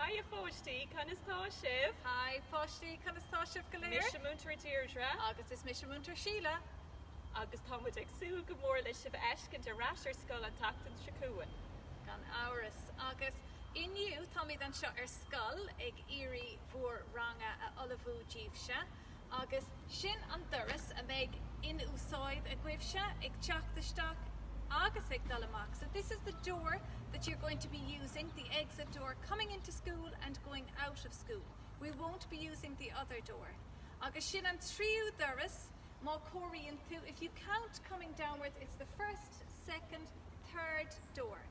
Hiya Fáilte, Canastá Shiv. Hi Fáilte, Canastá Shiv go léir. Misha Munter Deirdre. Agus is Misha Munter Síle. Agus támuid ag súil go mór leis sibh eiscint a rasar scoil an tachtain Sicuan. Gan áras. Agus inniu táid an seo scoil ag iri mhór ranga a olafú díobhse. Agus sin an doras a méid in úsáid a gcuibhse ag teach the stock agus ag dalamak. So this is the door that you're going to be using, the exit door coming into school and going out of school. We won't be using the other door. Agus sin an tríú doras má cóiríonn tú. If you count coming downwards, it's the first, second, third door.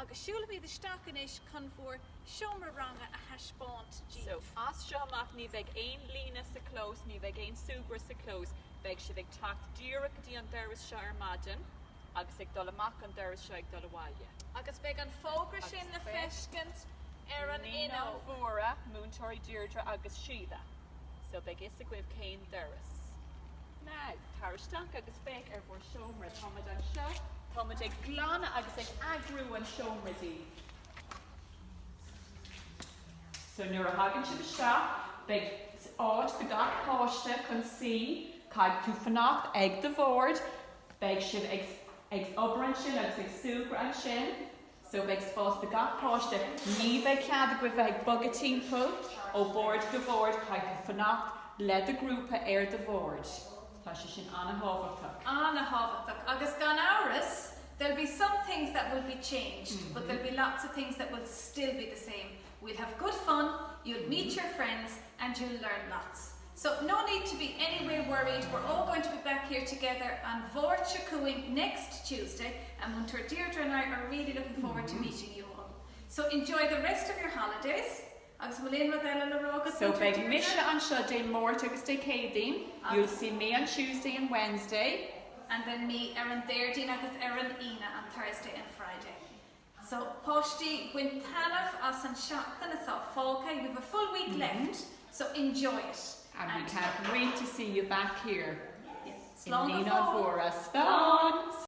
Agus siúla bí the stacanis chun for siomra ranga a haspáint díobh. So as seomach ní bheith ein lína sa clós, ní bheith ein súgra sa clós, bheith si bheith tacht díra go dtí an doras seo ar maidin, agus ag dolamach an doras seo ag dolawaile. Agus bheith an fógra sin na feiscint ar an inó. Fóra, Múntóirí Deirdre agus Síle. So bheith is a gcuibh céin doras. Now, taristach agus bheith ar bhór siomra táid an seo, táid ag glána agus ag agrú an siomra díobh. So nuair a hagann si b'iste, bheith áit go gach páiste chun sí, caid tú fannacht ag de bhórd, bheith sin ag obair an sin agus ag súgra an sin, so bheith spás de gach páiste, ní bheith cead go bheith bug a timppó ó bord go bhórd, caid tú fannacht le de grúpa ar de bhórd. Tá sé sin anna hábhachtach. Anna hábhachtach. Agus gan áras, there'll be some things that will be changed, but there'll be lots of things that will still be the same. We'll have good fun, you'll meet your friends, and you'll learn lots. So no need to be any way worried. We're all going to be back here together on Bhór Sicuan next Tuesday, and Munter Deirdre and I are really looking forward to meeting you all. So enjoy the rest of your holidays. So beg Misha and seo dé mórt agus dé cédaoin. You'll see me on Tuesday and Wednesday. And then me Erin Deirdre agus Erin Ina on Thursday and Friday. So Fáilte when tanmh as an seachtain atá fágtha, you have a full week left, so enjoy it. And we can't wait to see you back here. Yes. In Nina for us.